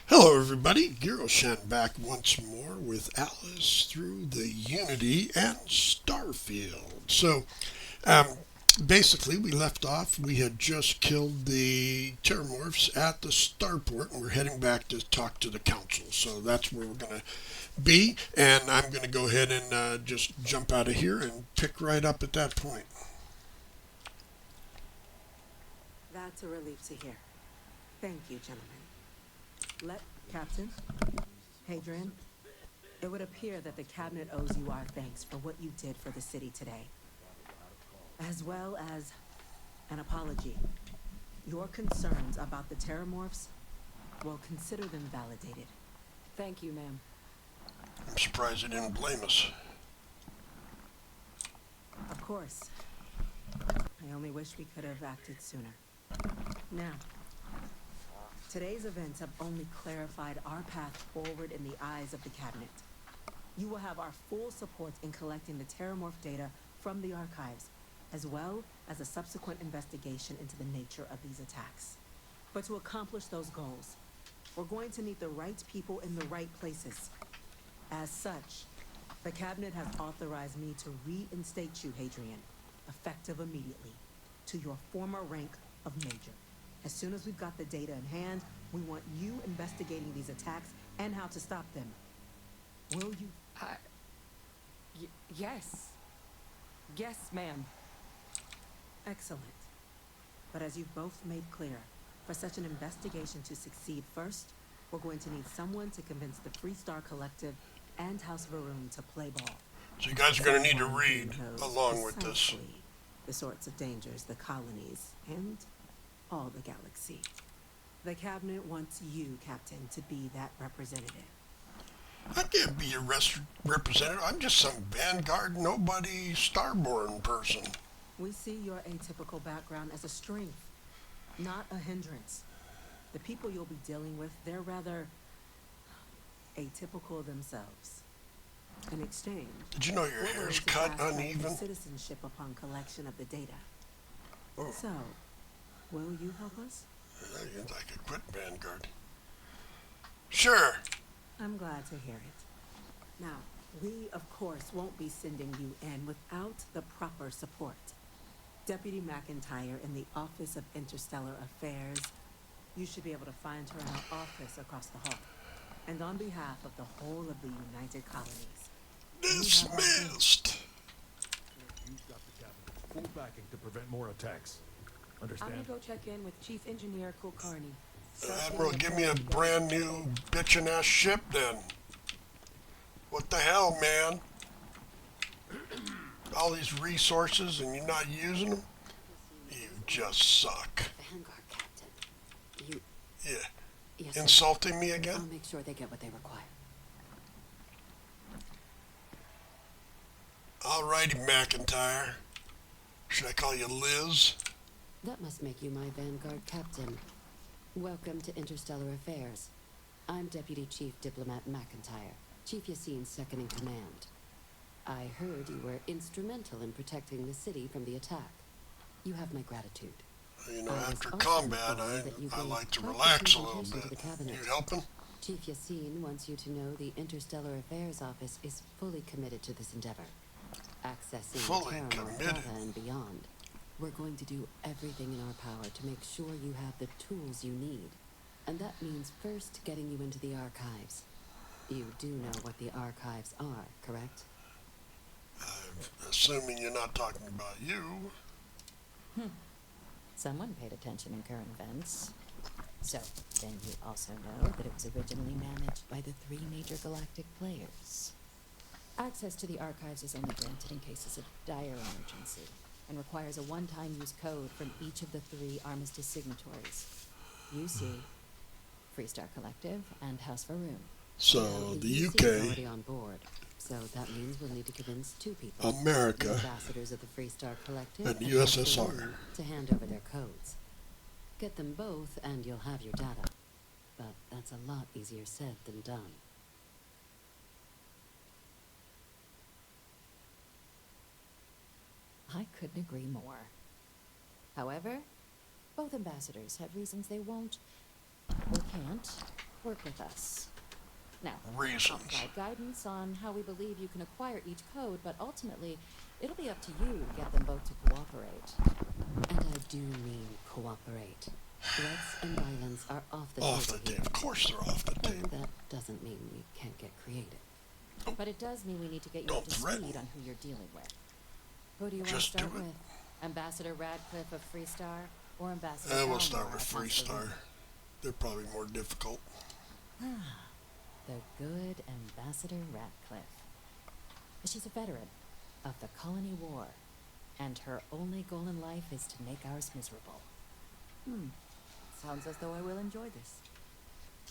Hello, everybody. Giroshan back once more with Alice through the Unity and Starfield. Um, Basically, we left off. We had just killed the Terramorphs at the starport, and we're heading back to talk to the council. So that's where we're going to be, and I'm going to go ahead and just jump out of here and pick right up at that point. That's a relief to hear. Thank you, gentlemen. Captain, Hadrian, it would appear that the cabinet owes you our thanks for what you did for the city today, as well as an apology. Your concerns about the Terramorphs, will consider them validated. Thank you, ma'am. I'm surprised they didn't blame us. Of course. I only wish we could have acted sooner. Now, today's events have only clarified our path forward in the eyes of the cabinet. You will have our full support in collecting the Terramorph data from the archives, as well as a subsequent investigation into the nature of these attacks. But to accomplish those goals, we're going to need the right people in the right places. As such, the cabinet has authorized me to reinstate you, Hadrian, effective immediately, to your former rank of Major. As soon as we've got the data in hand, we want you investigating these attacks and how to stop them. Will you? Yes. Yes, ma'am. Excellent. But as you've both made clear, for such an investigation to succeed first, we're going to need someone to convince the Freestar Collective and House Varun to play ball. So you guys are going to need to Someone read who knows along with this. precisely the sorts of dangers the colonies and all the galaxy. The cabinet wants you, Captain, to be that representative. I can't be a representative. I'm just some Vanguard, nobody, starborn person. We see your atypical background as a strength, not a hindrance. The people you'll be dealing with, they're rather atypical themselves. In exchange, Did you know your we're hair's willing to cut fast track uneven? your citizenship upon collection of the data. Oh, So, will you help us? I could quit Vanguard. Sure. I'm glad to hear it. Now, we, of course, won't be sending you in without the proper support. Deputy McIntyre in the Office of Interstellar Affairs. You should be able to find her in our office across the hall. And on behalf of the whole of the United Colonies. Dismissed. You've got the cabinet's full backing to prevent more attacks. I'm Understand? gonna go check in with Chief Engineer Kulkarni. Admiral, give me a brand new bitchin' ass ship then. What the hell, man? All these resources and you're not using them? You just suck. Vanguard, Captain. You... Yeah. Yes, sir. Insulting me I'll again? make sure they get what they require. Alrighty, McIntyre. Should I call you Liz? That must make you my Vanguard Captain. Welcome to Interstellar Affairs. I'm Deputy Chief Diplomat McIntyre, Chief Yassine's second in command. I heard you were instrumental in protecting the city from the attack. You have my gratitude. You know, I was after also combat, informed that you I gave like to quite the relax a little presentation to bit. the cabinet. You helping? Chief Yassine wants you to know the Interstellar Affairs Office is fully committed to this endeavor. Accessing Fully Terramorph committed? data and beyond. We're going to do everything in our power to make sure you have the tools you need. And that means first getting you into the archives. You do know what the archives are, correct? I'm assuming you're not talking about you. Someone paid attention in current events. So, then you also know that it was originally managed by the three major galactic players. Access to the archives is only granted in cases of dire emergency, and requires a one-time use code from each of the three armistice signatories. You see, Freestar Collective and House Varun. So, the UC is UK, already on board, so that means we'll need to convince two people. The America, ambassadors of the Freestar Collective and House USSR. Varun to hand over their codes. Get them both and you'll have your data. But that's a lot easier said than done. I couldn't agree more. However, both ambassadors have reasons they won't or can't work with us. Now, I'll Reasons. provide guidance on how we believe you can acquire each code, but ultimately, it'll be up to you to get them both to cooperate. And I do mean cooperate. Threats and violence are off the Off the table table. here. Of course they're off the And table. that doesn't mean we can't get creative. But it does mean we need to get you Don't up to threaten. speed on who you're dealing with. Who do you want to Just start do it. with? Ambassador Radcliffe of Freestar or Ambassador We'll start Balmore with of Hospital? Freestar. They're probably more difficult. The good Ambassador Radcliffe. She's a veteran of the Colony War, and her only goal in life is to make ours miserable. Sounds as though I will enjoy this.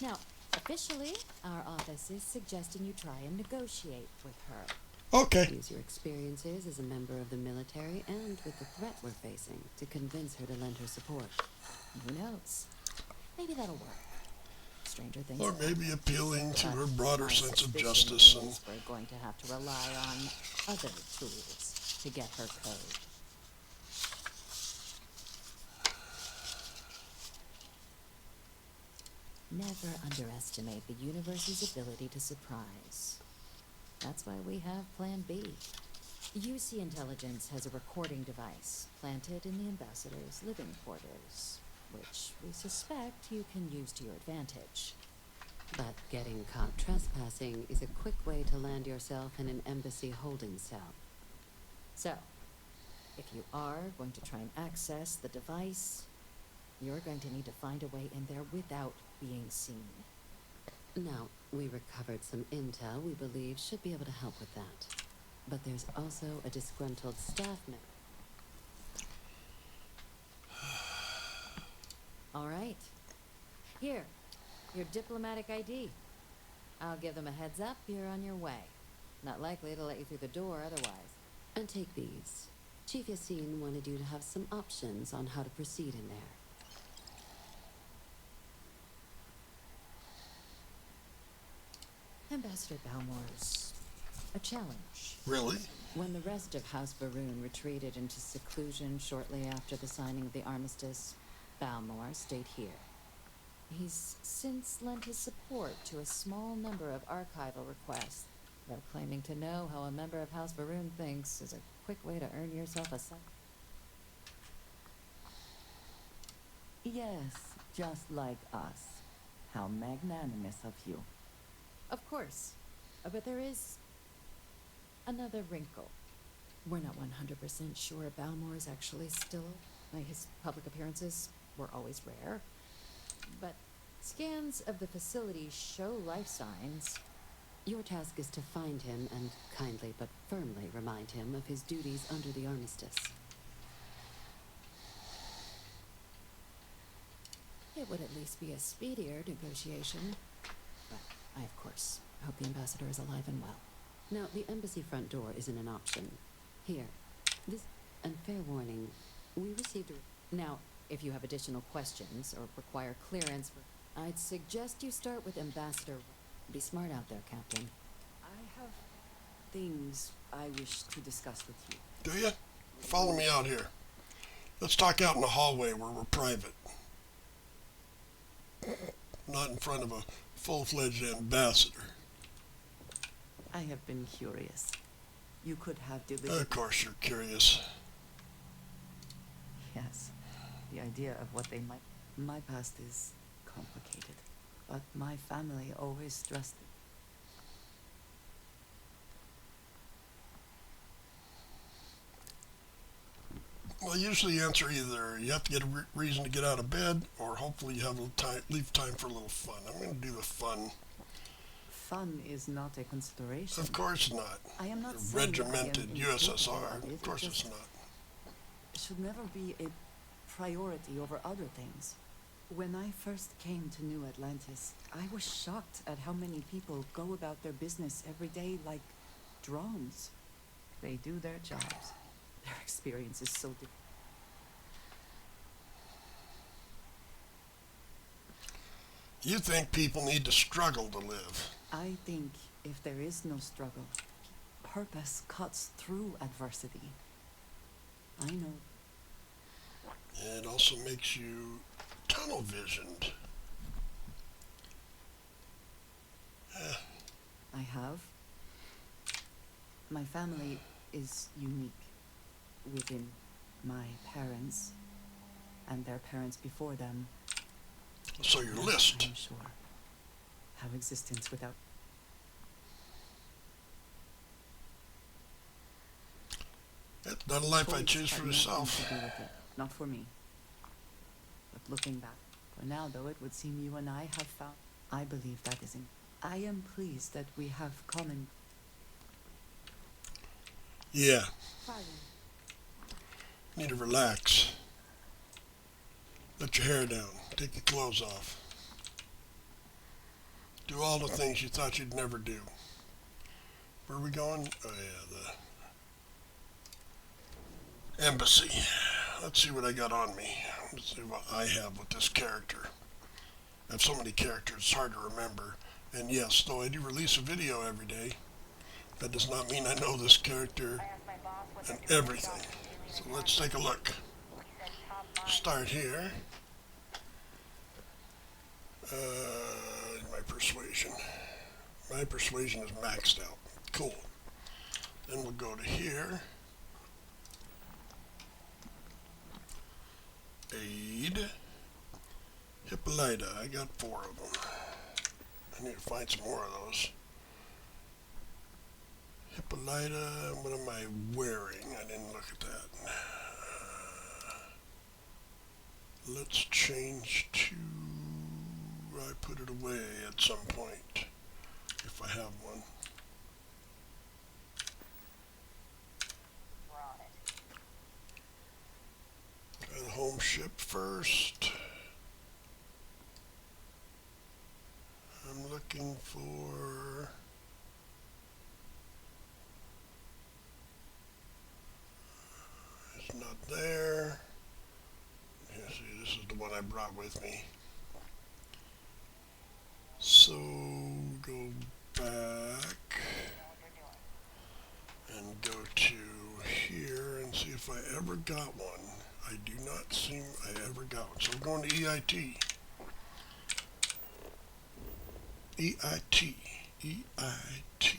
Now, officially, our office is suggesting you try and negotiate with her. Okay. Use your experiences as a member of the military and with the threat we're facing to convince her to lend her support. Who knows? Maybe that'll work. Stranger things. Or have maybe happened. appealing to But her broader my sense of suspicion justice and is we're going to have to rely on other tools to get her code. Never underestimate the universe's ability to surprise. That's why we have Plan B. UC Intelligence has a recording device planted in the ambassador's living quarters, which we suspect you can use to your advantage. But getting caught trespassing is a quick way to land yourself in an embassy holding cell. So, if you are going to try and access the device, you're going to need to find a way in there without being seen. Now, we recovered some intel we believe should be able to help with that. But there's also a disgruntled staff member. All right. Here, your diplomatic ID. I'll give them a heads up, you're on your way. Not likely to let you through the door otherwise. And take these. Chief Yassine wanted you to have some options on how to proceed in there. Ambassador Balmore's a challenge. really. When the rest of House Baroon retreated into seclusion shortly after the signing of the armistice, Balmore stayed here. He's since lent his support to a small number of archival requests, though claiming to know how a member of House Baroon thinks is a quick way to earn yourself a Yes, just like us. How magnanimous of you. Of course, but there is another wrinkle. We're not 100% sure Balmore is actually still. His public appearances were always rare, but scans of the facility show life signs. Your task is to find him and kindly but firmly remind him of his duties under the armistice. It would at least be a speedier negotiation, but I, of course, hope the ambassador is alive and well. Now, the embassy front door isn't an option. Here, this, and fair warning, we received a... Now, if you have additional questions or require clearance, I'd suggest you start with Ambassador. Be smart out there, Captain. I have things I wish to discuss with you. Do you? Follow me out here. Let's talk out in the hallway where we're private. Not in front of a full-fledged ambassador. I have been curious. You could have delivered... Of course you're curious. Yes. The idea of what they might... My past is complicated, but my family always stressed it. Well, usually the answer either you have to get a reason to get out of bed, or hopefully you have a little time, leave time for a little fun. I'm going to do the fun. Fun is not a consideration. Of course not. I am not saying that I am Regimented incapable USSR. of it, Of course it it's just not. should never be a priority over other things. When I first came to New Atlantis, I was shocked at how many people go about their business every day like drones. They do their jobs. Their experience is so different. You think people need to struggle to live. I think if there is no struggle, purpose cuts through adversity. I know. It also makes you tunnel visioned. My family is unique within my parents and their parents before them. So your Not list. I'm sure how existence without That's not a life I choice choose had for nothing myself. to do with it. Not for me. But looking back, for now though, it would seem you and I have found. I believe that isn't. I am pleased that we have common. Yeah, Fine. need to relax. Let your hair down. Take your clothes off. Do all the things you thought you'd never do. Where are we going? Oh yeah, the embassy. Let's see what I got on me. Let's see what I have with this character. I have so many characters, it's hard to remember. And yes, though I do release a video every day, that does not mean I know this character and everything. So let's take a look. Start here. My persuasion. My persuasion is maxed out. Cool. Then we'll go to here. Aid. Hippolyta. I got 4 of them. I need to find some more of those. Hippolyta. What am I wearing? I didn't look at that. Let's change to... I put it away at some point, if I have one. Try the home ship first. I'm looking for... It's not there. Yeah, see, this is the one I brought with me. So, go back and go to here and see if I ever got one. I do not seem I ever got one. So I'm going to EIT. EIT. EIT.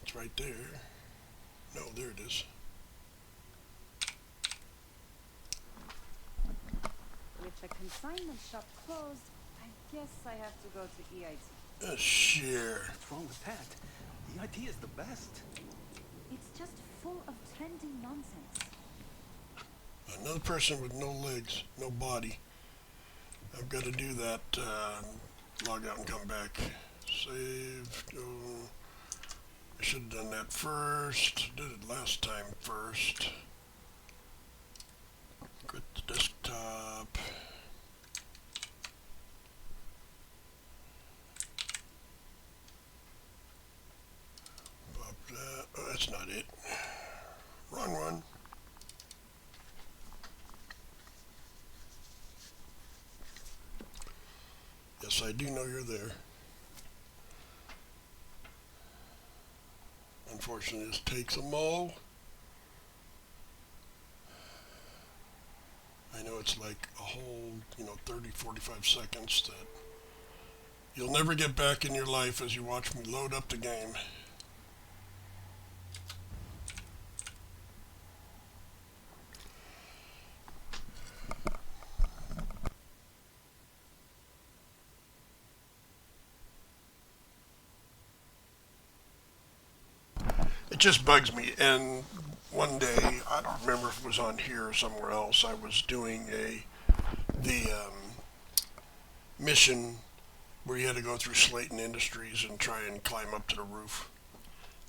It's right there. No, there it is. With the consignment shop closed, I guess I have to go to EIT. Sure. What's wrong with that? The IT is the best. It's just full of trendy nonsense. Another person with no legs, no body. I've got to do that. Log out and come back. Save. Go. I should have done that first. Did it last time first. Quit the desktop. Pop that. Oh, that's not it. Wrong one. Yes, I do know you're there. Unfortunately, this takes a mo. I know it's like a whole, 30, 45 seconds that you'll never get back in your life as you watch me load up the game. It just bugs me. And one day, I don't remember if it was on here or somewhere else, I was doing the mission where you had to go through Slayton Industries and try and climb up to the roof.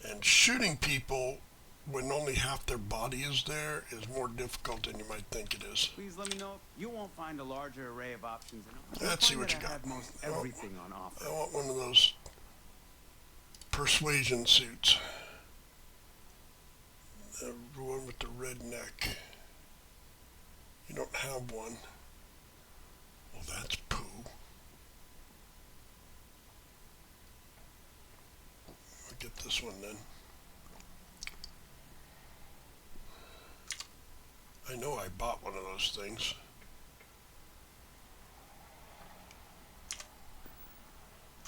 And shooting people when only half their body is there is more difficult than you might think it is. Please let me know. You won't find a larger array of options. Let's see what you I got. have most everything on offer. I want one of those persuasion suits. The one with the red neck. You don't have one. Well, that's poo. I'll get this one then. I know I bought one of those things.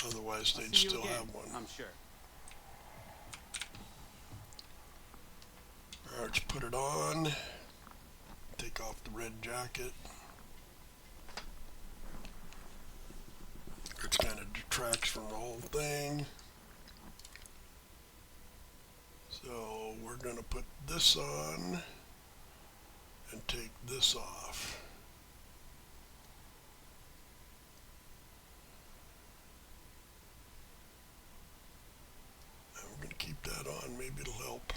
Otherwise, they'd See you still again, have one. I'm sure. Alright, let's put it on. Take off the red jacket. It kind of detracts from the whole thing. So we're going to put this on and take this off. And we're going to keep that on. Maybe it'll help.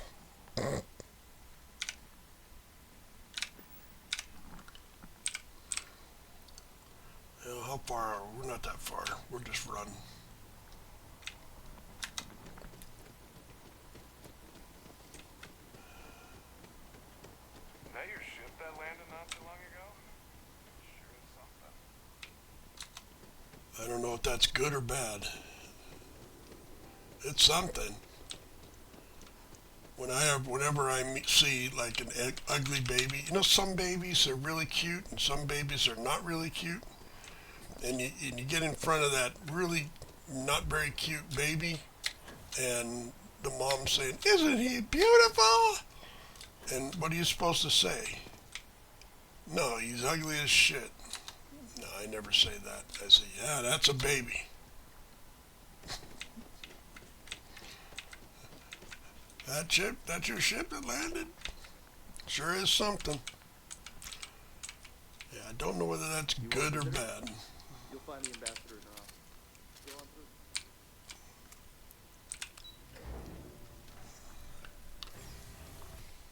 How far are we? We're not that far. We'll just run. Is that your ship that landed not too long ago? Sure is something. I don't know if that's good or bad. It's something. Whenever I see like an ugly baby, you know, some babies are really cute and some babies are not really cute. And you get in front of that really not very cute baby, and the mom's saying, "Isn't he beautiful?" And what are you supposed to say? No, he's ugly as shit. No, I never say that. I say, yeah, that's a baby. That's your ship that landed? Sure is something. Yeah, I don't know whether that's good or bad. You'll find the ambassador in her office. Go on through.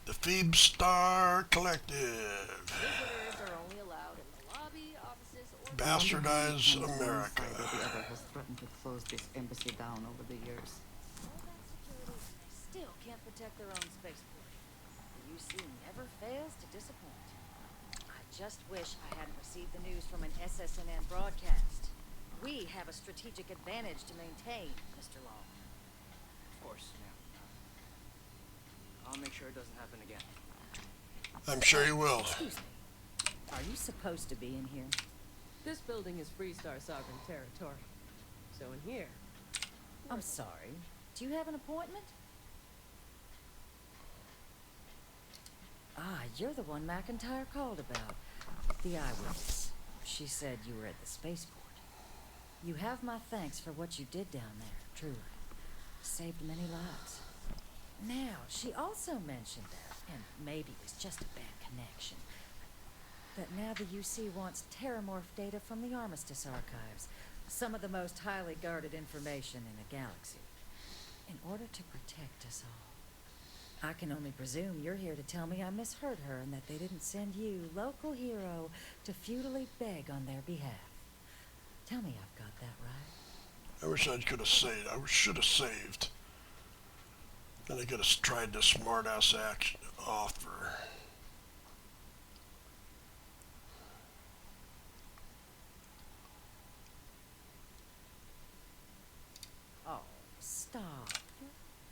The Phoebe Star Collective. Visitors are only allowed in the lobby, offices, or... Bastardize America. The other has threatened to close this embassy down over the years. All that security, they still can't protect their own spaceport. The UC never fails to disappoint. I just wish I hadn't received the news from an SSNN broadcast. We have a strategic advantage to maintain, Mr. Long. Of course, yeah. I'll make sure it doesn't happen again. I'm sure you will. Excuse me. Are you supposed to be in here? This building is Freestar sovereign territory. So in here... I'm sorry. Do you have an appointment? Ah, you're the one McIntyre called about. The eyewitness. She said you were at the spaceport. You have my thanks for what you did down there, truly. Saved many lives. Now, she also mentioned that, and maybe it was just a bad connection, that now the UC wants terramorph data from the Armistice archives, some of the most highly guarded information in the galaxy, in order to protect us all. I can only presume you're here to tell me I misheard her and that they didn't send you, local hero, to futilely beg on their behalf. Tell me I've got that right. I wish I could have saved. I should have saved. Then I could have tried the smart-ass action offer. Oh, stop.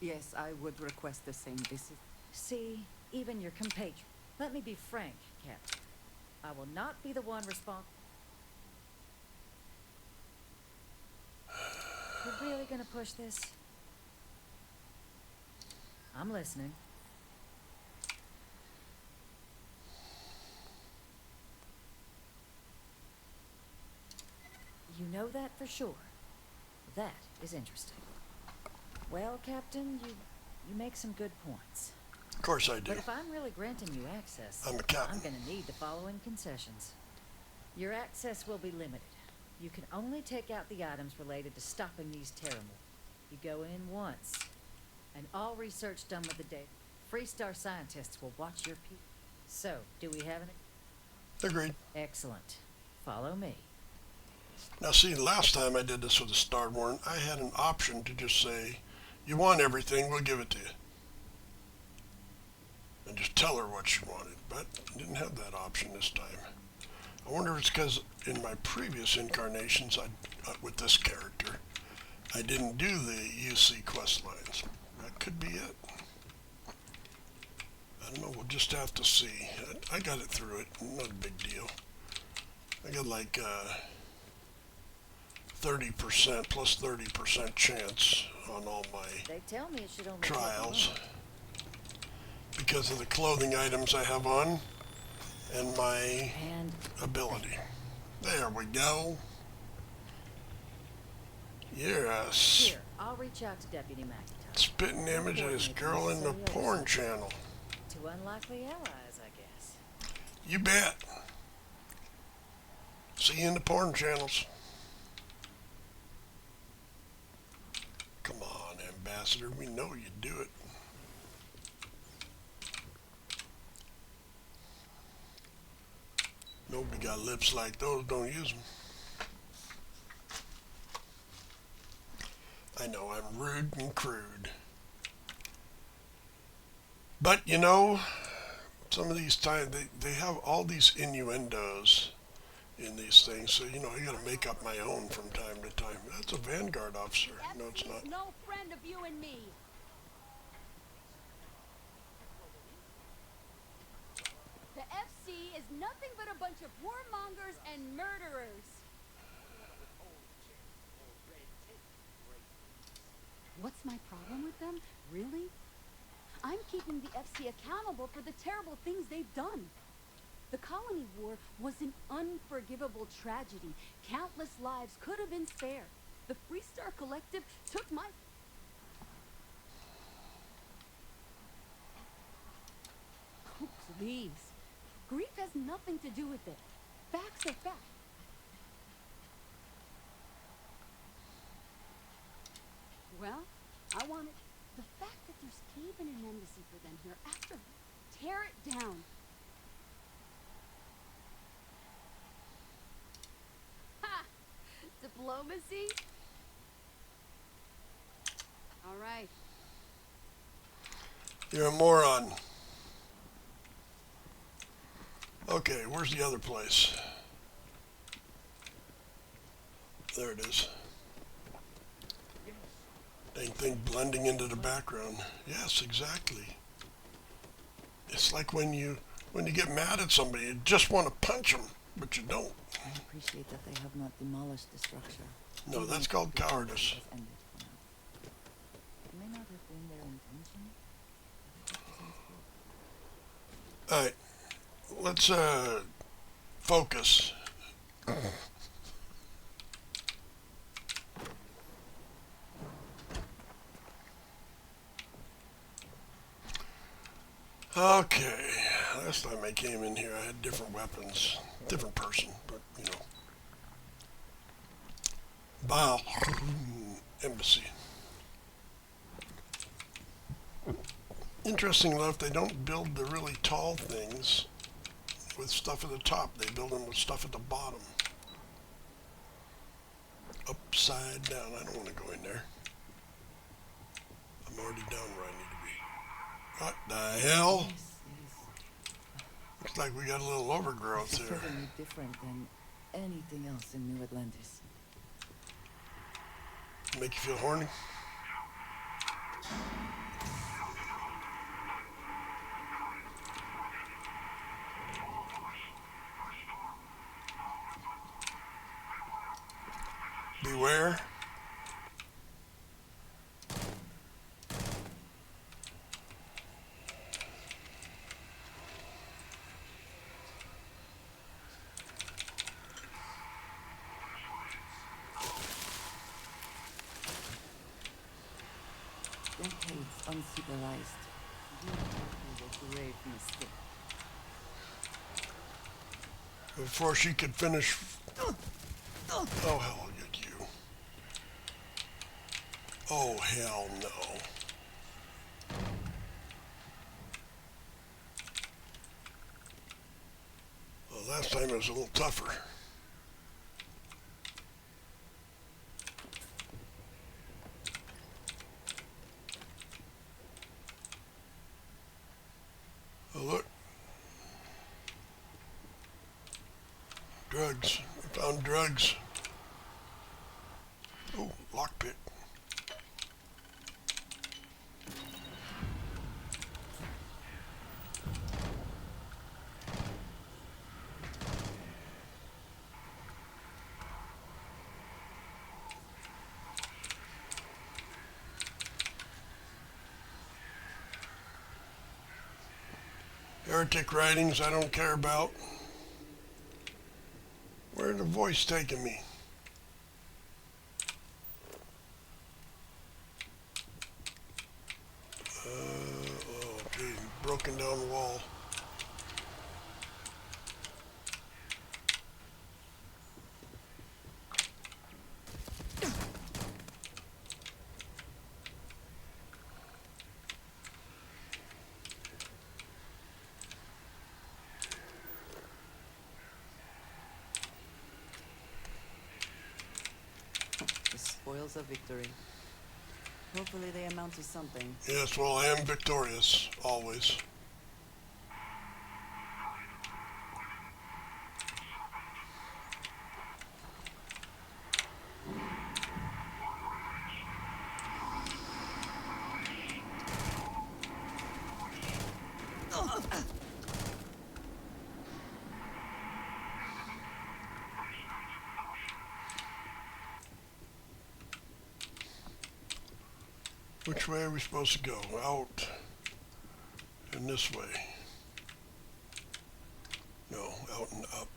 Yes, I would request the same visit. See, even your compatriot. Let me be frank, Captain. I will not be the one responsible. You're really gonna push this? I'm listening. You know that for sure. That is interesting. Well, Captain, you make some good points. Of course I do. But if I'm really granting you access, I'm a captain. I'm gonna need the following concessions. Your access will be limited. You can only take out the items related to stopping these terramorphs. You go in once, and all research done with the data. Freestar scientists will watch your people. So, do we have any? Agreed. Excellent. Follow me. Now see, last time I did this with the Starborn, I had an option to just say, you want everything, we'll give it to you. And just tell her what she wanted, but I didn't have that option this time. I wonder if it's because in my previous incarnations, with this character, I didn't do the UC quest lines. That could be it. I don't know, we'll just have to see. I got it through it, not a big deal. I got like 30% plus 30% chance on all my They tell me it should only trials. because of the clothing items I have on and my And ability. There we go. Yes. here, I'll reach out to Deputy McIntyre. Spitting image of this girl in the porn channel. Two unlikely allies, I guess. You bet. See you in the porn channels. Come on, Ambassador. We know you do it. Nobody got lips like those. Don't use them. I know I'm rude and crude. But, you know, some of these times, they have all these innuendos in these things. So, you know, I got to make up my own from time to time. That's a Vanguard officer. No, it's not. No friend of you and me. The FC is nothing but a bunch of warmongers and murderers. What's my problem with them? Really? I'm keeping the FC accountable for the terrible things they've done. The Colony War was an unforgivable tragedy. Countless lives could have been spared. The Freestar Collective took my... Oh, please. Grief has nothing to do with it. Facts are facts. Well, I wanted... The fact that there's even an embassy for them here after... Tear it down. Ha! Diplomacy? All right. You're a moron. Okay, where's the other place? There it is. Dang thing blending into the background. Yes, exactly. It's like when you get mad at somebody, you just want to punch them, but you don't. I appreciate that they have not demolished the structure. No, that's called cowardice. It may not have been their intention. All right, let's focus. Okay, last time I came in here I had different weapons, different person, but you know. Baal Embassy. Interesting enough, they don't build the really tall things with stuff at the top, they build them with stuff at the bottom. Upside down, I don't want to go in there. I'm already down where I need to be. What the hell? Looks like we got a little overgrowth It's here. totally different than anything else in New Atlantis. Make you feel horny? Beware. Decades unsupervised. A grave mistake. Before she could finish. Oh, hell, you. Oh, hell no. Well, last time it was a little tougher. Oh, look. Drugs. I found drugs. Oh, lockpick. Heretic writings I don't care about. Where's the voice taking me? Oh, gee, broken down the wall. The spoils of victory. Hopefully they amount to something. Yes, well, I am victorious, always. Which way are we supposed to go? Out and this way. No, out and up.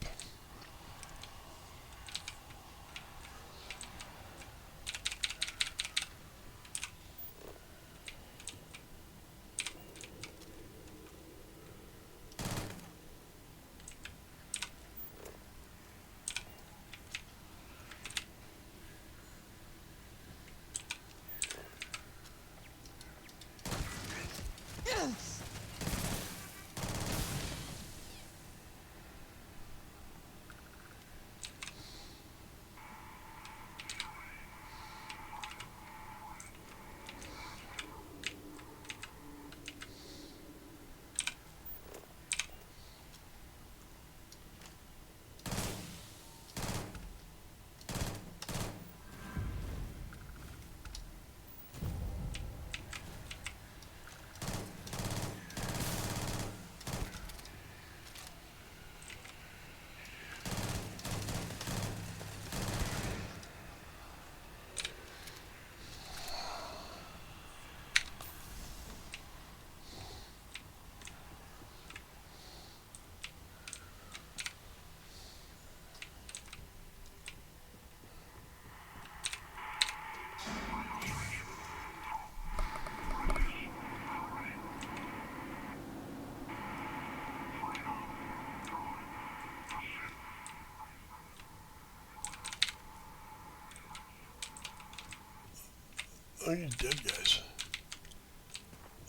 Oh, you dead guys.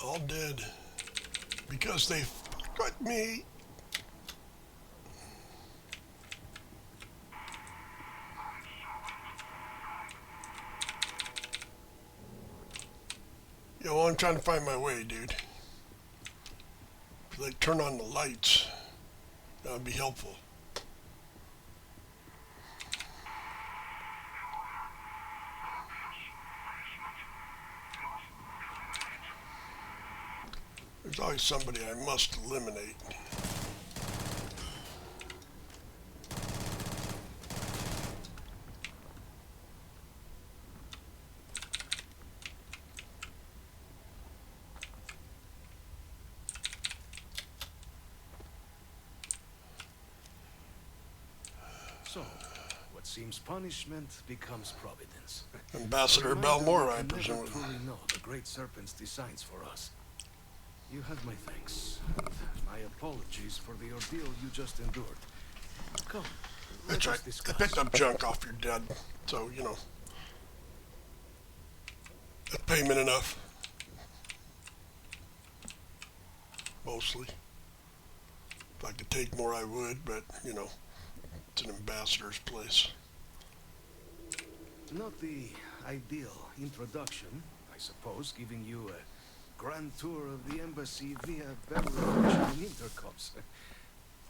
All dead. Because they fucked with me. Yo, well, I'm trying to find my way, dude. If they turn on the lights, that would be helpful. There's always somebody I must eliminate. So, what seems punishment becomes providence. Ambassador A reminder Belmore, that I we never presume. truly know the Great Serpent's designs for us. You have my thanks, and my apologies for the ordeal you just endured. Come, let That's us right. I discuss. picked up junk off your dead, so, you know. That's payment enough. Mostly. If I could take more, I would, but, you know, it's an ambassador's place. Not the ideal introduction, I suppose, giving you a grand tour of the embassy via beverage and intercoms.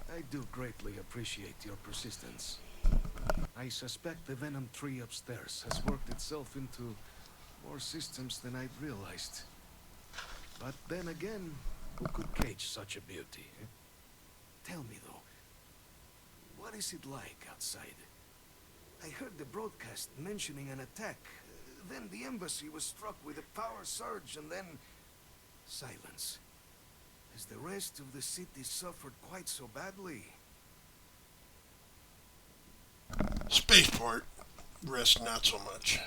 I do greatly appreciate your persistence. I suspect the Venom tree upstairs has worked itself into more systems than I'd realized. But then again, who could cage such a beauty? Tell me though, what is it like outside? I heard the broadcast mentioning an attack. Then the embassy was struck with a power surge and then silence. Has the rest of the city suffered quite so badly? Spaceport, rest not so much.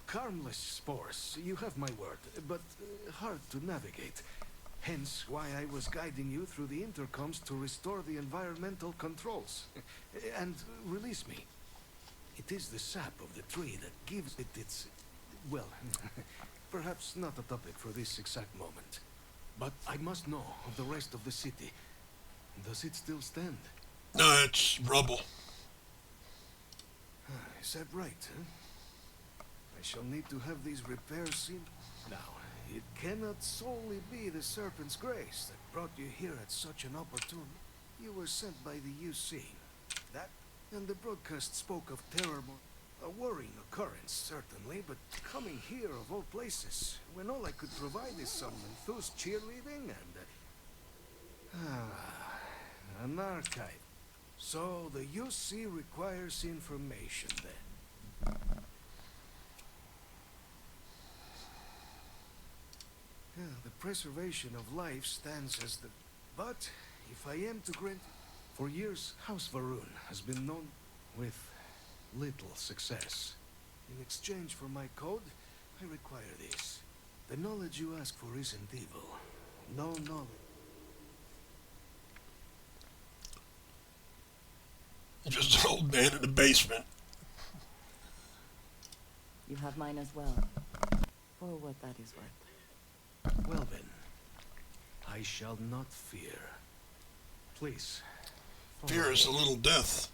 Harmless spores, you have my word, but hard to navigate. Hence why I was guiding you through the intercoms to restore the environmental controls. And release me. It is the sap of the tree that gives it its... well, perhaps not a topic for this exact moment. But I must know of the rest of the city. Does it still stand? No, it's rubble. Is that right, huh? I shall need to have these repairs seen. Now, it cannot solely be the Serpent's Grace that brought you here at such an opportune. You were sent by the UC. That, and the broadcast spoke of terrible, a worrying occurrence, certainly, but coming here of all places, when all I could provide is some enthused cheerleading and... an archive. So the UC requires information, then. Yeah, the preservation of life stands as the... But, if I am to grant... For years, House Varun has been known with little success. In exchange for my code, I require this. The knowledge you ask for isn't evil. No knowledge. Just an old man in the basement. You have mine as well. For what that is worth. Well then, I shall not fear. Please. Fear is a little death.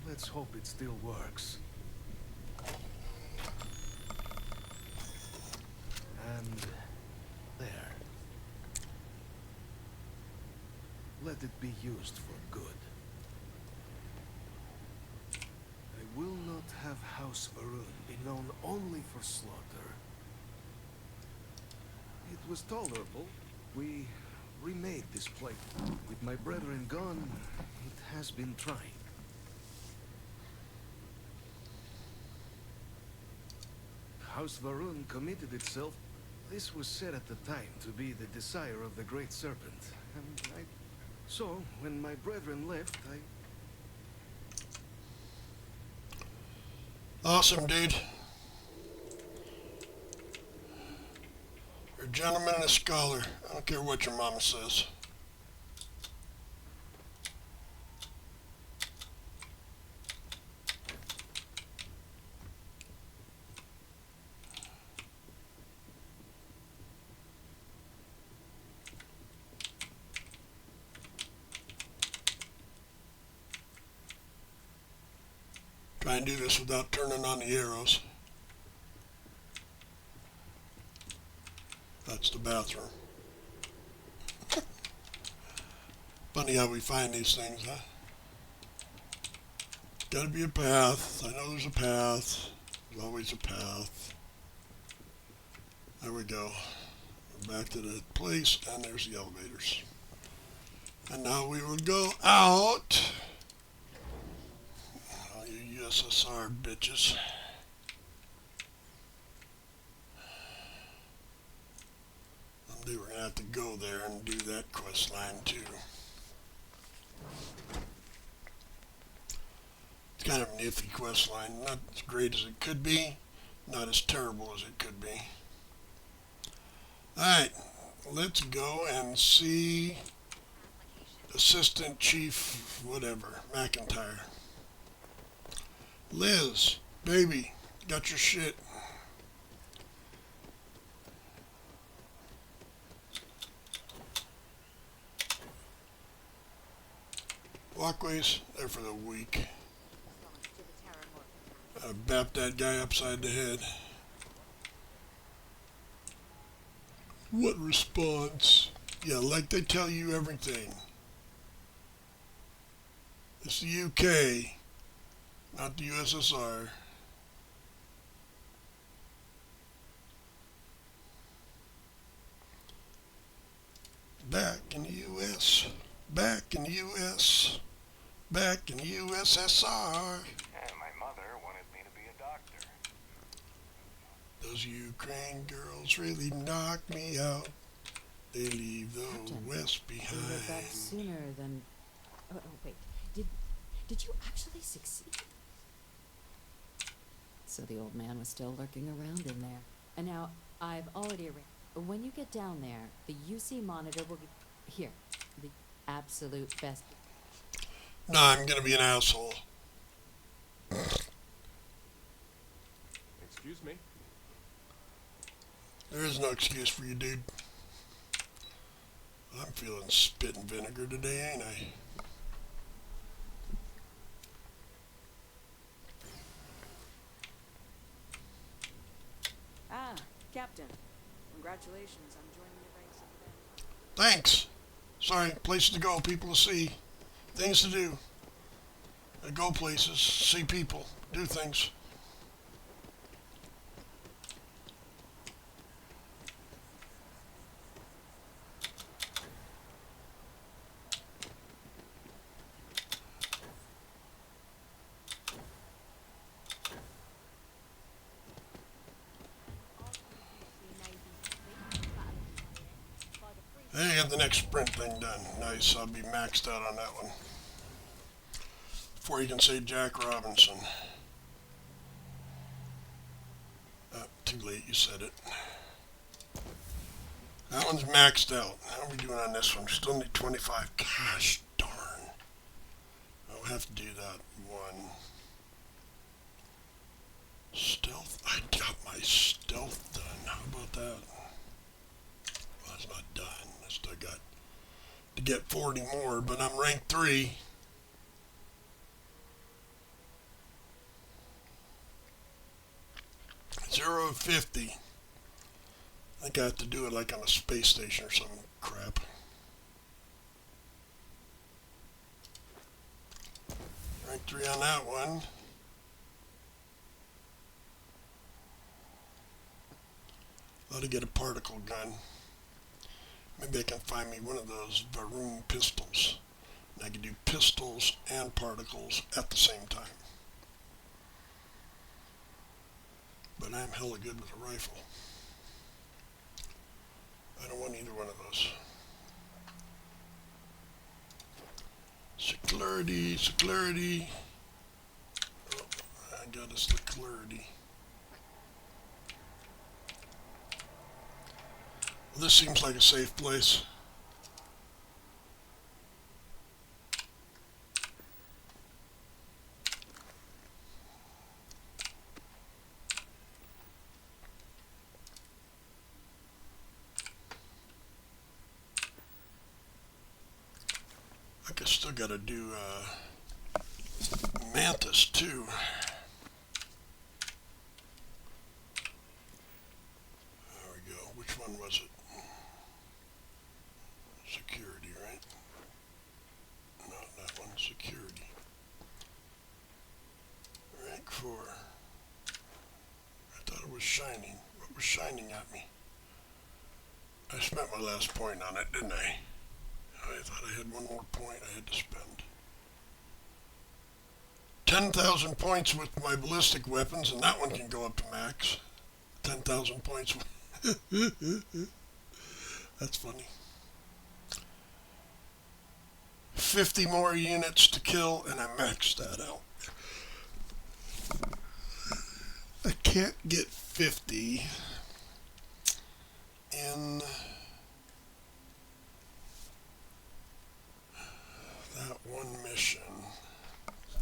Let's hope it still works. And there. Let it be used for good. I will not have House Varun be known only for slaughter. It was tolerable. We remade this plate. With my brethren gone, it has been trying. House Varun committed itself. This was said at the time to be the desire of the Great Serpent. And so, when my brethren left, Awesome, dude. You're a gentleman and a scholar. I don't care what your mama says. Try and do this without turning on the arrows. That's the bathroom. Funny how we find these things, huh? Gotta be a path. I know there's a path. There's always a path. There we go. We're back to the place, and there's the elevators. And now we will go out. All you USSR bitches. Someday we're gonna have to go there and do that quest line too. It's kind of an iffy quest line. Not as great as it could be, not as terrible as it could be. Alright, let's go and see Assistant Chief whatever, McIntyre. Liz, baby, got your shit. Walkways, they're for the weak. Bap that guy upside the head. What response? Yeah, like they tell you everything. It's the UK, not the USSR. Back in the U.S. Back in the U.S. Back in the USSR. And my mother wanted me to be a doctor. Those Ukraine girls really knock me out. They leave the Captain, West You were back behind. sooner than... Oh, wait. Did you actually succeed? So the old man was still lurking around in there. And now, I've already arranged. When you get down there, the UC monitor will be... Here. The absolute best... No, I'm gonna be an asshole. Excuse me. There is no excuse for you, dude. I'm feeling spit and vinegar today, ain't I? Ah, Captain. Congratulations on joining the ranks of the band. Thanks. Sorry, places to go, people to see, things to do. I go places, see people, do things. Hey, I got the next sprint thing done. Nice, I'll be maxed out on that one. Before you can say Jack Robinson. Too late, you said it. That one's maxed out. How are we doing on this one? Still need 25. Gosh darn. I'll have to do that one. Stealth. I got my stealth done. How about that? Well, that's not done. I still got to get 40 more, but I'm rank 3. Zero of 50. I think I have to do it like on a space station or some crap. Rank 3 on that one. Ought to get a particle gun. Maybe I can find me one of those Varoon pistols. And I can do pistols and particles at the same time. But I'm hella good with a rifle. I don't want either one of those. Security, security. Oh, I got us security. Well, this seems like a safe place. I still got to do Mantis too. There we go. Which one was it? Security, right? Not that one. Security. Rank 4. I thought it was shining. What was shining at me? I spent my last point on it, didn't I? I thought I had one more point I had to spend. 10,000 points with my ballistic weapons, and that one can go up to max. 10,000 points. That's funny. 50 more units to kill, and I maxed that out. I can't get 50 in that one mission.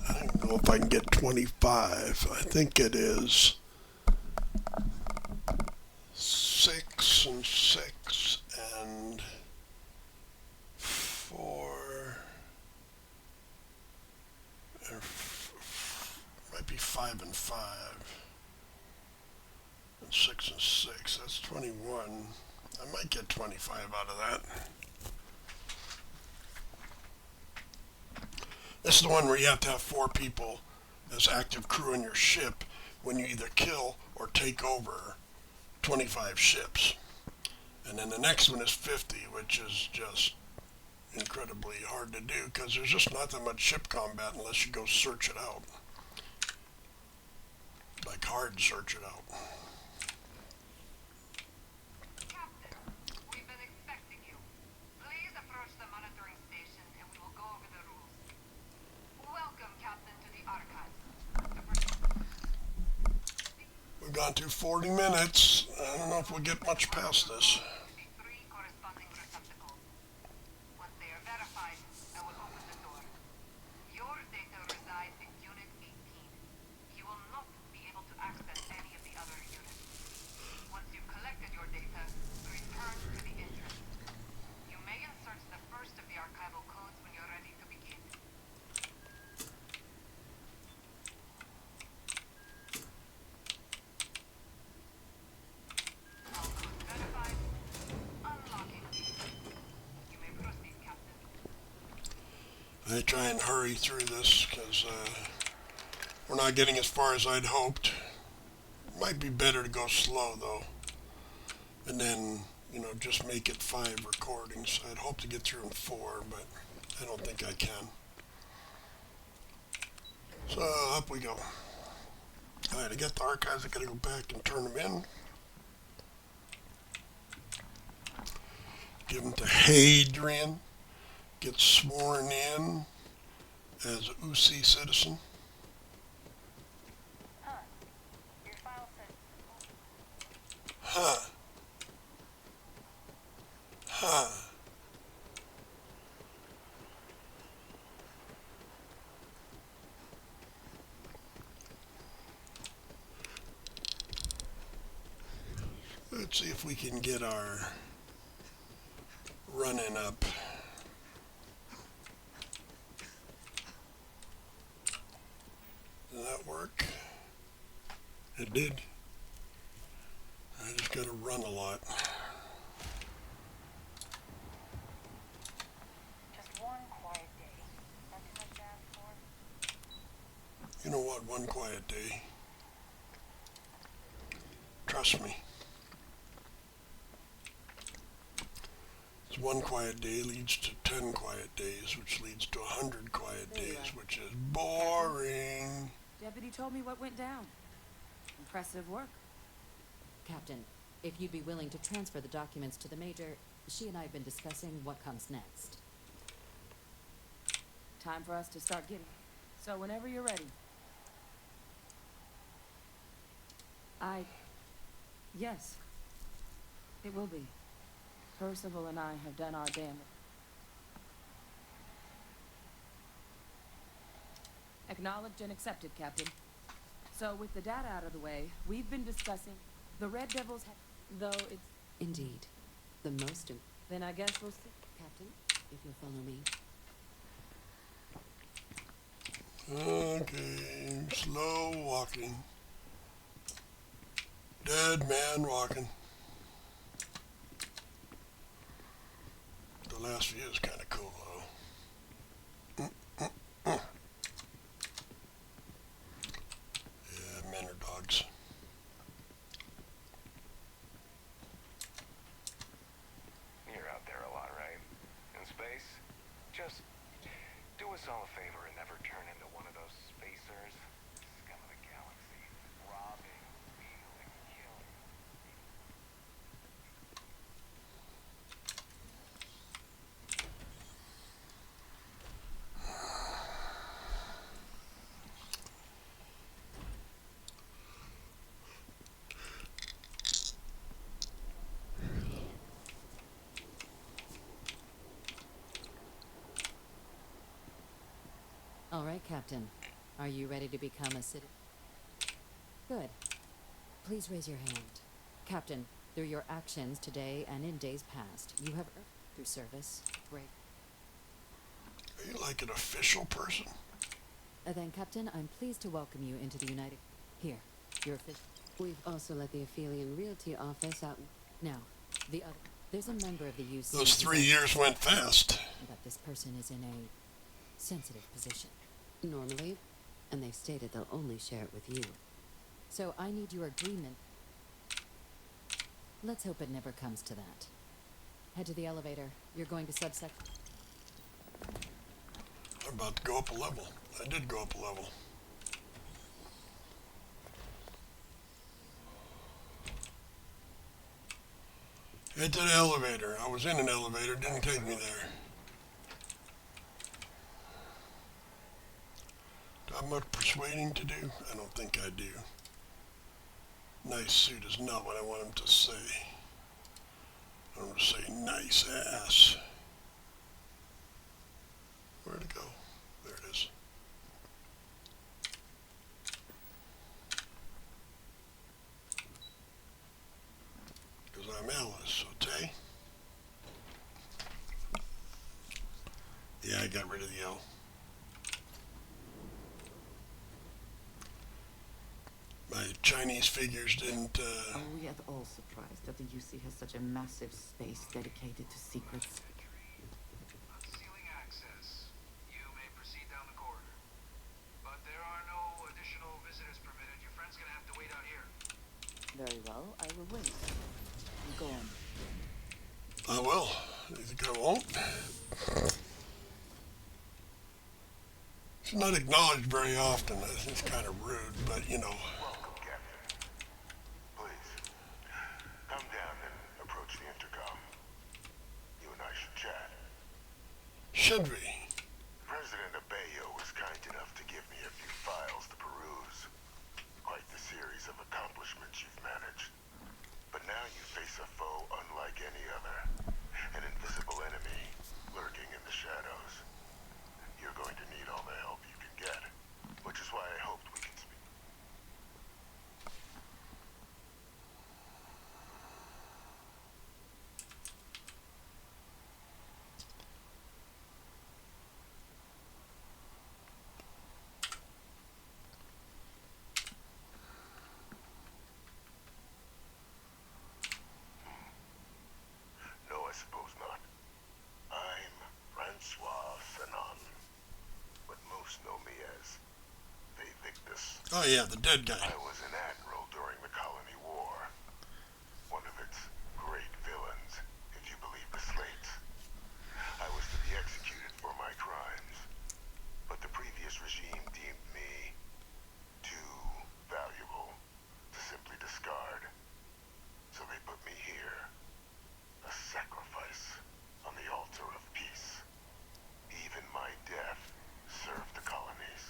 I don't know if I can get 25. I think it is 6 and 6 and 4. Might be 5 and 5. And 6 and 6. That's 21. I might get 25 out of that. This is the one where you have to have 4 people as active crew in your ship when you either kill or take over 25 ships. And then the next one is 50, which is just incredibly hard to do because there's just not that much ship combat unless you go search it out. Like hard search it out. Captain, we've been expecting you. Please approach the monitoring station and we will go over the rules. Welcome, Captain, to the archives. We've gone to 40 minutes. I don't know if we'll get much past this. Three corresponding receptacles. Once they are verified, I will open the door. Your data resides in Unit 18. You will not be able to access any of the other units. Once you've collected your data, return to the entrance. You may insert the first of the archival codes when you're ready to begin. All codes verified. Unlocking. You may proceed, Captain. I try and hurry through this because we're not getting as far as I'd hoped. Might be better to go slow though, and then just make it 5 recordings. I'd hope to get through in 4, but I don't think I can. So up we go. All right, I got the archives. I got to go back and turn them in. Give them to Hadrian. Get sworn in as a UC citizen. Your file says Huh. Huh. Let's see if we can get our running up. Did that work? It did. I just got to run a lot. just one quiet day. Not too much to ask for. You know what? One quiet day. Trust me. One quiet day leads to 10 quiet days, which leads to 100 quiet days, which is boring. Deputy told me what went down. Impressive work. Captain, if you'd be willing to transfer the documents to the Major, she and I have been discussing what comes next. Time for us to start getting. So whenever you're ready. Yes. It will be. Percival and I have done our damage. Acknowledged and accepted, Captain. So with the data out of the way, we've been discussing the Red Devils though it's... Indeed. The most... Then I guess we'll see. Captain, if you'll follow me. Okay, slow walking. Dead man walking. The last view is kind of cool though. Yeah, men are dogs. You're out there a lot, right? In space? Just do us all a favor and never turn into one of those spacers. Scum of the galaxy. Robbing, stealing, killing. All right, Captain. Are you ready to become a citizen? Good. Please raise your hand. Captain, through your actions today and in days past, you have earned through service, brave. Are you like an official person? Then, Captain, I'm pleased to welcome you into the United... Here, your official... We've also let the Aphelion Realty office out... Now, the other... There's a member of the UC... Those 3 years went fast. But this person is in a sensitive position. Normally, and they've stated they'll only share it with you. So I need your agreement. Let's hope it never comes to that. Head to the elevator. You're going to subsect. I'm about to go up a level. I did go up a level. Head to the elevator. I was in an elevator, didn't take me there. Do I have much persuading to do? I don't think I do. Nice suit is not what I want him to say. I want him to say nice ass. Where'd it go? There it is. Because I'm Alice, okay? Yeah, I got rid of the L. My Chinese figures didn't, Are we at all surprised that the UC has such a massive space dedicated to secrets? Unsealing access. You may proceed down the corridor. But there are no additional visitors permitted. Your friend's gonna have to wait out here. Very well, I will wait. Go on. I will. You think I won't? It's not acknowledged very often. It's kind of rude, but you know. Welcome, Captain. Please, come down and approach the intercom. You and I should chat. Should we? President Abeyo was kind enough to give me a few files to peruse. Quite the series of accomplishments you've managed. But now you face a foe unlike any other. An invisible enemy lurking in the shadows. You're going to need all the help you can get, which is why I hoped we could speak. No, I suppose not. I'm Francois Fanon, but most know me as Victus. Oh yeah, the dead guy. I was an admiral during the Colony War. One of its great villains, if you believe the slates. I was to be executed for my crimes, but the previous regime deemed me too valuable to simply discard. So they put me here, a sacrifice on the altar of peace. Even my death served the colonies.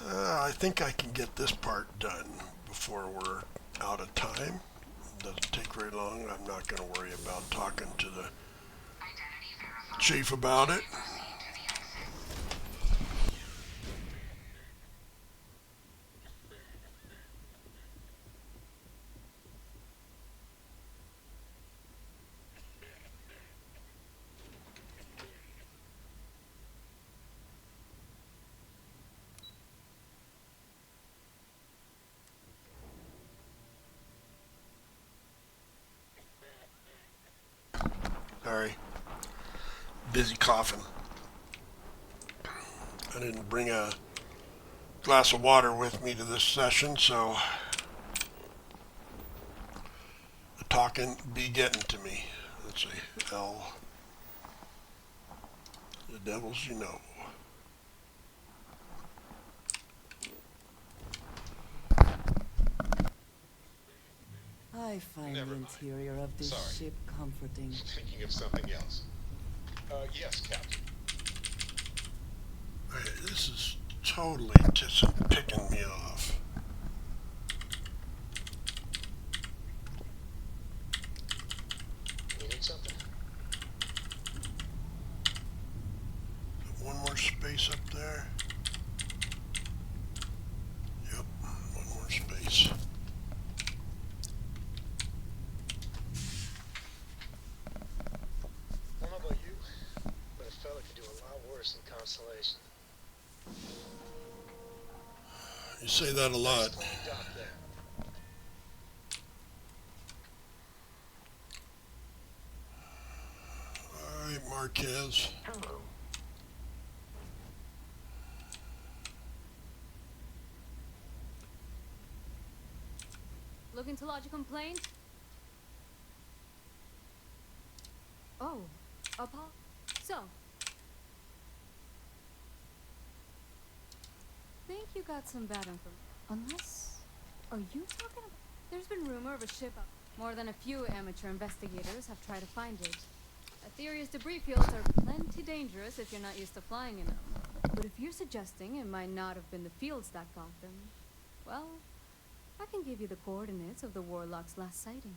I think I can get this part done before we're out of time. Doesn't take very long. I'm not going to worry about talking to the chief about it. Sorry. Busy coughing. I didn't bring a glass of water with me to this session, so the talking be getting to me. Let's see. L. The devils you know. I find Never the mind. interior of this Sorry. ship comforting. Thinking of something else. Yes, Captain. Hey, this is totally just picking me off. Needing something? One more space up there. Yep, one more space. I don't know about you, but a fella could do a lot worse than Constellation. You say that a lot. Nice clean dock there. All right, Marquez. Hello. Looking to lodge a complaint? Oh, so. Think you got some bad information. Unless, are you talking about? There's been rumor of a ship up. More than a few amateur investigators have tried to find it. Aetherius debris fields are plenty dangerous if you're not used to flying in them. But if you're suggesting it might not have been the fields that got them, well, I can give you the coordinates of the Warlock's last sighting.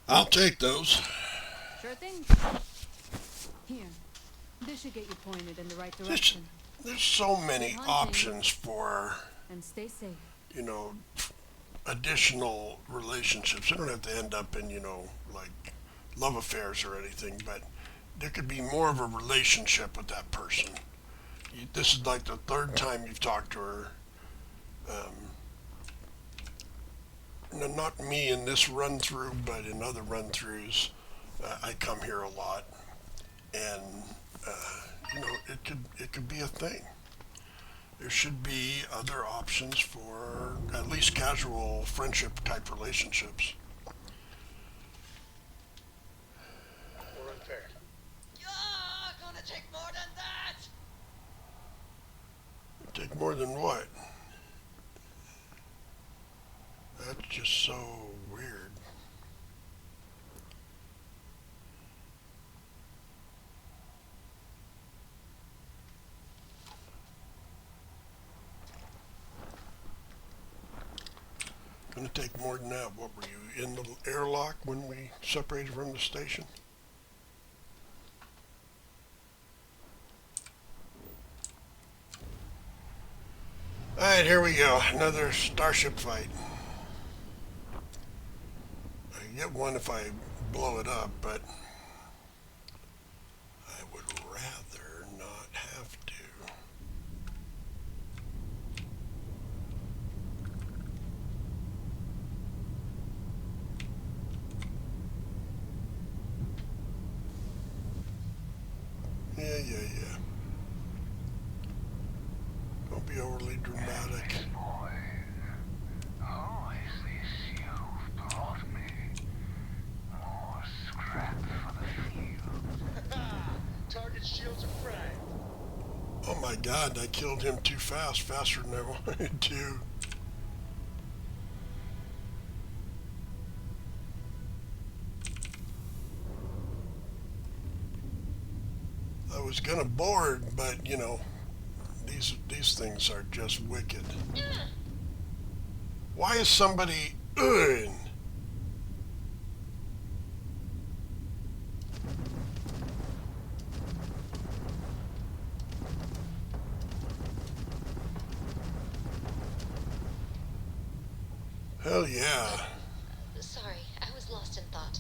I'll take those. Sure thing. Here, this should get you pointed in the right direction. There's so many Keep hunting. options for, And stay safe. you know, additional relationships. They don't have to end up in, you know, like love affairs or anything, but there could be more of a relationship with that person. This is like the third time you've talked to her. Not me in this run through, but in other run throughs, I come here a lot, and you know, it could be a thing. There should be other options for at least casual friendship type relationships. We're unpaired. Gonna take more than that! Take more than what? That's just so weird. Gonna take more than that. What were you, in the airlock when we separated from the station? Alright, here we go. Another starship fight. I get one if I blow it up, but I would rather not have to. Yeah. Don't be overly dramatic. Oh, is this you've brought me? More scrap for the field. Target shields are fragged. Oh my god, I killed him too fast, faster than I wanted to. I was gonna board, but you know, these things are just wicked. Why is somebody Hell yeah. Sorry, I was lost in thought.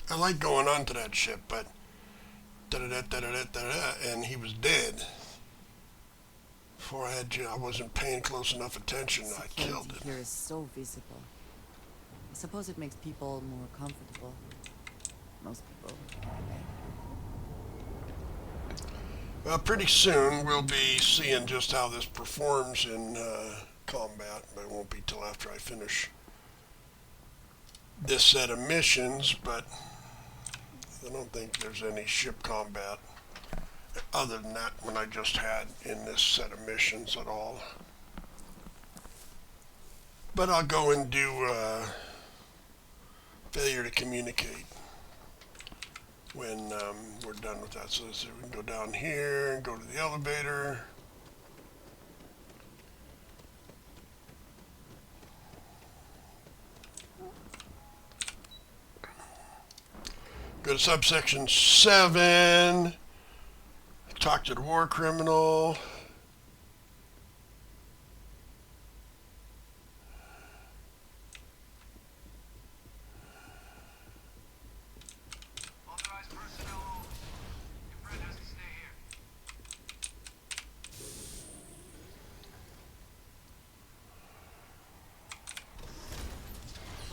I like going onto that ship, but da-da-da-da-da-da-da, and he was dead. Before I wasn't paying close enough attention. I killed it. Here is so visible. I suppose it makes people more comfortable. Most people, anyway. Well, pretty soon we'll be seeing just how this performs in combat, but it won't be till after I finish this set of missions, but I don't think there's any ship combat other than that one I just had in this set of missions at all. But I'll go and do failure to communicate when we're done with that. So we can go down here and go to the elevator. Go to subsection 7. Talk to the war criminal. Authorized personnel only. Your friend has to stay here.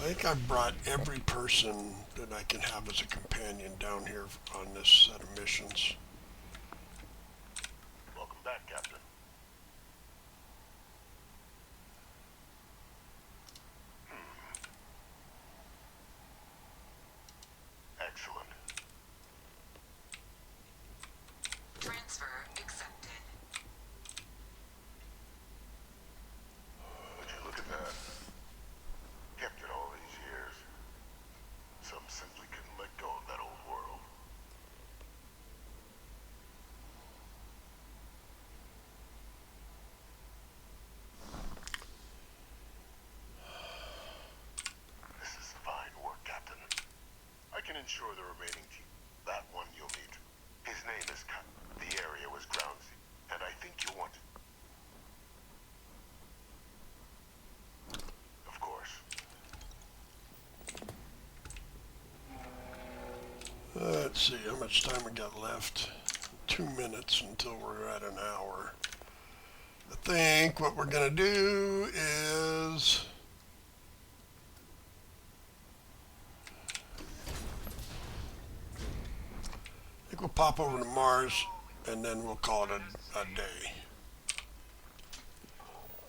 I think I've brought every person that I can have as a companion down here on this set of missions. Welcome back, Captain. Excellent. Transfer accepted. Would you look at that? Kept it all these years. Some simply couldn't let go of that old world. This is fine work, Captain. I can ensure the remaining team. That one you'll meet. His name is Cut. The area was ground zero, and I think you'll want to. Of course. Let's see how much time we got left. 2 minutes until we're at an hour. I think what we're going to do is I think we'll pop over to Mars and then we'll call it a day.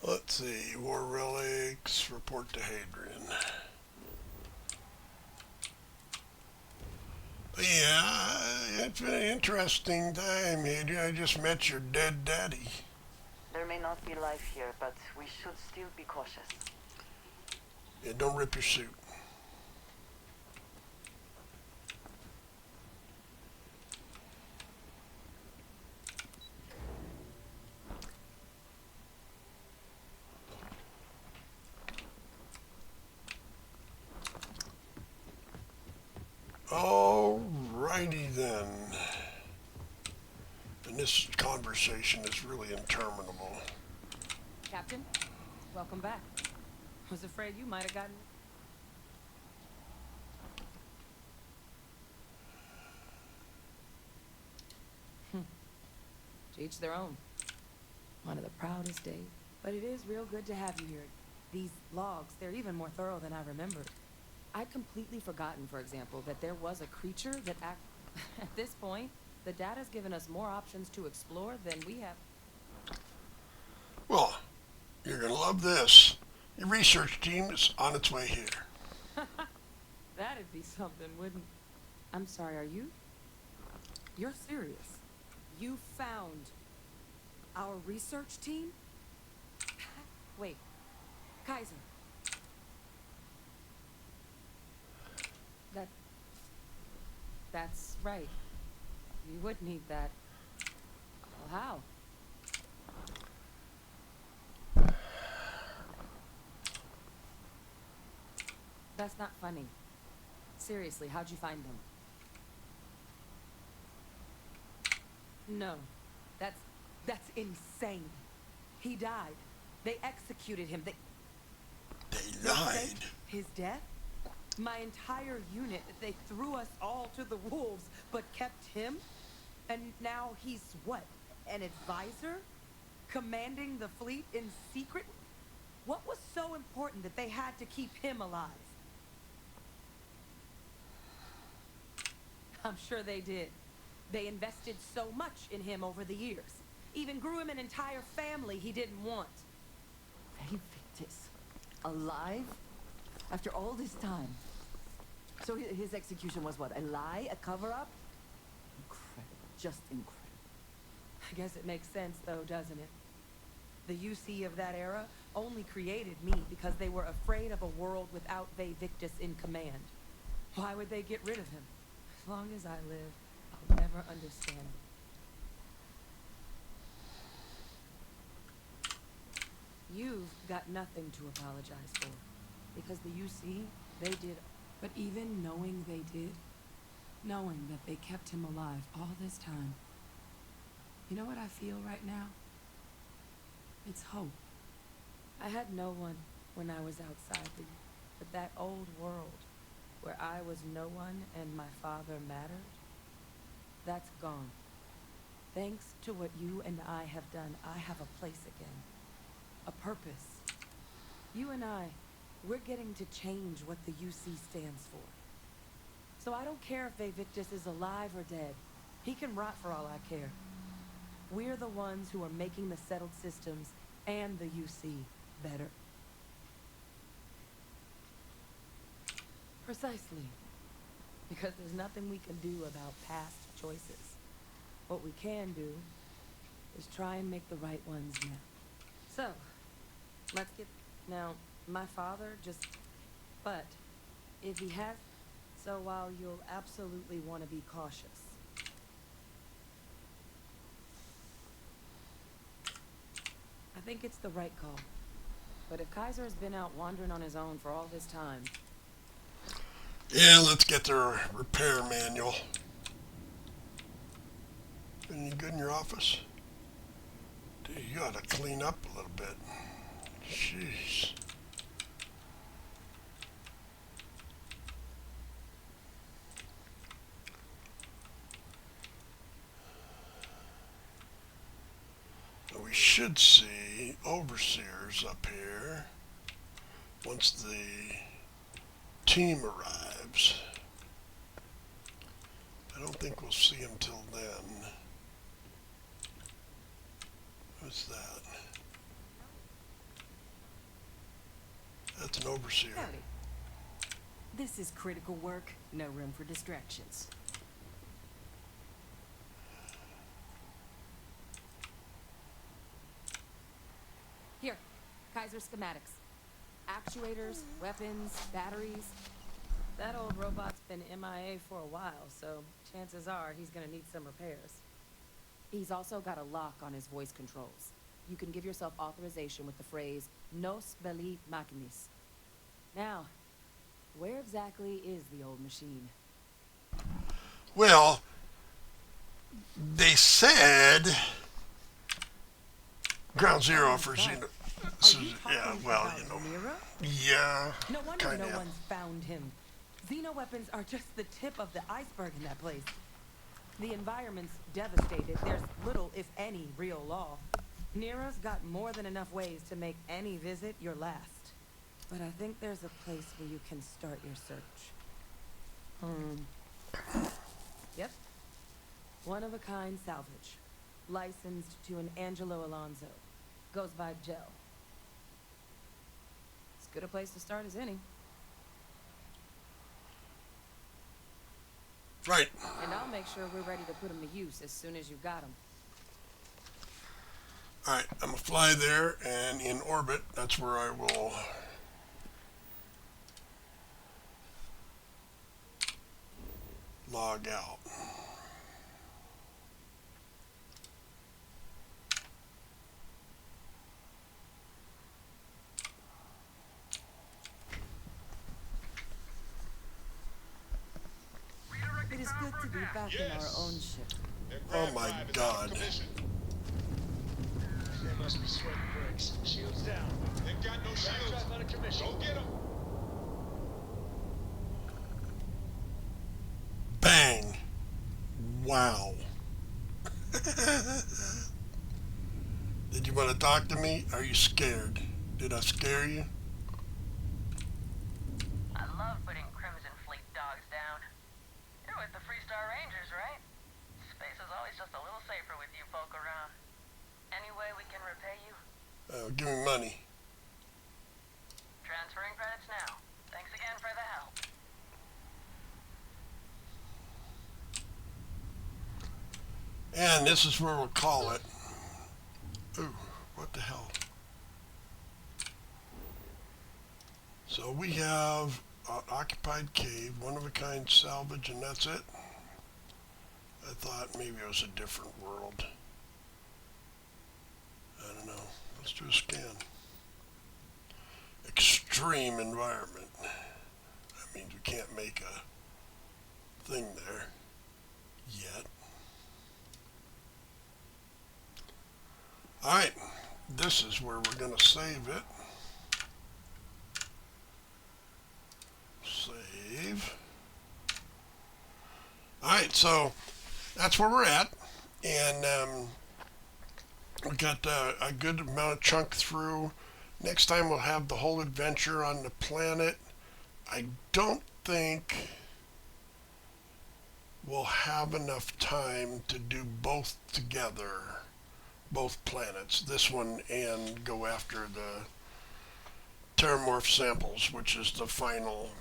Let's see, War Relics, report to Hadrian. Yeah, it's been an interesting time, Hadrian. I just met your dead daddy. There may not be life here, but we should still be cautious. Yeah, don't rip your suit. Alrighty then. And this conversation is really interminable. Captain, welcome back. Was afraid you might have gotten... To each their own. One of the proudest days. But it is real good to have you here. These logs, they're even more thorough than I remembered. I'd completely forgotten, for example, that there was a creature that At this point, the data's given us more options to explore than we have. Well, you're going to love this. Your research team is on its way here. That'd be something, wouldn't... I'm sorry, are you... You're serious? You found Our research team? Wait, Kaiser. That's right. You would need that. Well, how? That's not funny. Seriously, how'd you find them? No. That's insane. He died. They executed him. They lied. faked his death? My entire unit, they threw us all to the wolves, but kept him? And now he's what? An advisor? Commanding the fleet in secret? What was so important that they had to keep him alive? I'm sure they did. They invested so much in him over the years. Even grew him an entire family he didn't want. Victus. Alive? After all this time? So his execution was what? A lie? A cover-up? Incredible. Just incredible. I guess it makes sense, though, doesn't it? The UC of that era only created me because they were afraid of a world without Victus in command. Why would they get rid of him? As long as I live, I'll never understand. You've got nothing to apologize for. Because the UC, they did. But even knowing they did, knowing that they kept him alive all this time, you know what I feel right now? It's hope. I had no one when I was outside but that old world where I was no one and my father mattered, that's gone. Thanks to what you and I have done, I have a place again. A purpose. You and I, we're getting to change what the UC stands for. So I don't care if Victus is alive or dead. He can rot for all I care. We're the ones who are making the settled systems and the UC better. Precisely. Because there's nothing we can do about past choices. What we can do is try and make the right ones now. So, let's get... Now, my father just... But, if he has... So while you'll absolutely want to be cautious... I think it's the right call. But if Kaiser has been out wandering on his own for all this time... Yeah, let's get the repair manual. Any good in your office? Dude, you ought to clean up a little bit. Jeez. We should see overseers up here once the team arrives. I don't think we'll see him till then. What's that? That's an overseer. Howdy. This is critical work, no room for distractions. Here, Kaiser schematics. Actuators, weapons, batteries. That old robot's been MIA for a while, so chances are he's gonna need some repairs. He's also got a lock on his voice controls. You can give yourself authorization with the phrase, Nos belli machinis. Now, where exactly is the old machine? Well, they said ground zero for Xeno. So, yeah, well, you know. Nero? Yeah. No wonder kinda. no one's found him. Xeno-weapons are just the tip of the iceberg in that place. The environment's devastated. There's little, if any, real law. Nero's got more than enough ways to make any visit your last. But I think there's a place where you can start your search. Yep. One-of-a-kind salvage. Licensed to an Angelo Alonso. Goes by Gel. As good a place to start as any. Right. And I'll make sure we're ready to put them to use as soon as you got them. Alright, I'm going to fly there, and in orbit, that's where I will log out. It is good to be back in our own ship. Oh my God. They must be sweating bricks. Shields down. They've got no shields. Drive out of commission. Go get them. Bang. Wow. Did you want to talk to me? Are you scared? Did I scare you? I love putting Crimson Fleet dogs down. You're with the Freestar Rangers, right? Space is always just a little safer with you folk around. Any way we can repay you? Give me money. Transferring credits now. Thanks again for the help. And this is where we'll call it. Ooh, what the hell? So we have an occupied cave, one-of-a-kind salvage, and that's it. I thought maybe it was a different world. I don't know. Let's do a scan. Extreme environment. That means we can't make a thing there yet. Alright, this is where we're going to save it. Save. Alright, so that's where we're at. And we got a good amount of chunk through. Next time we'll have the whole adventure on the planet. I don't think we'll have enough time to do both together. Both planets, this one, and go after the Terramorph samples, which is the final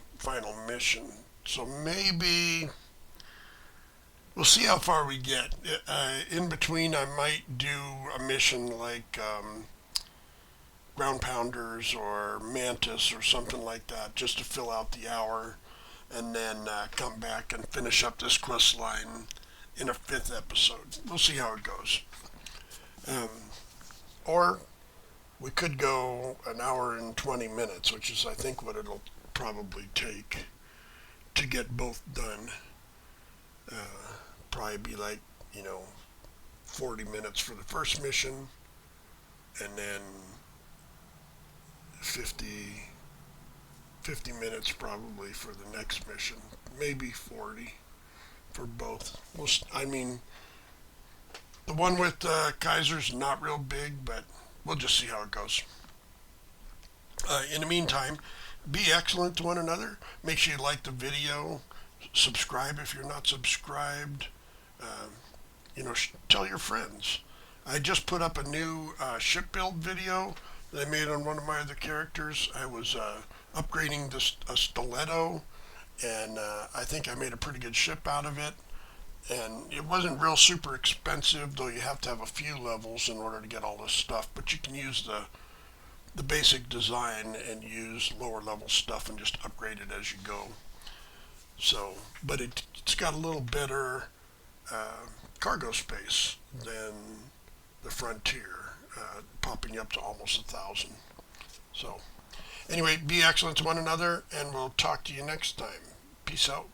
mission. So maybe we'll see how far we get. In between, I might do a mission like Ground Pounders or Mantis or something like that, just to fill out the hour, and then come back and finish up this quest line in a 5th episode. We'll see how it goes. Or we could go an hour and 20 minutes, which is, I think, what it'll probably take to get both done. Probably be like, 40 minutes for the first mission, and then 50 minutes probably for the next mission. Maybe 40 for both. The one with Kaiser's not real big, but we'll just see how it goes. In the meantime, be excellent to one another. Make sure you like the video. Subscribe if you're not subscribed. Tell your friends. I just put up a new ship build video that I made on one of my other characters. I was upgrading a stiletto, and I think I made a pretty good ship out of it. And it wasn't real super expensive, though you have to have a few levels in order to get all this stuff. But you can use the basic design and use lower level stuff and just upgrade it as you go. So, but it's got a little better cargo space than the Frontier, popping up to almost 1,000. So, anyway, be excellent to one another, and we'll talk to you next time. Peace out.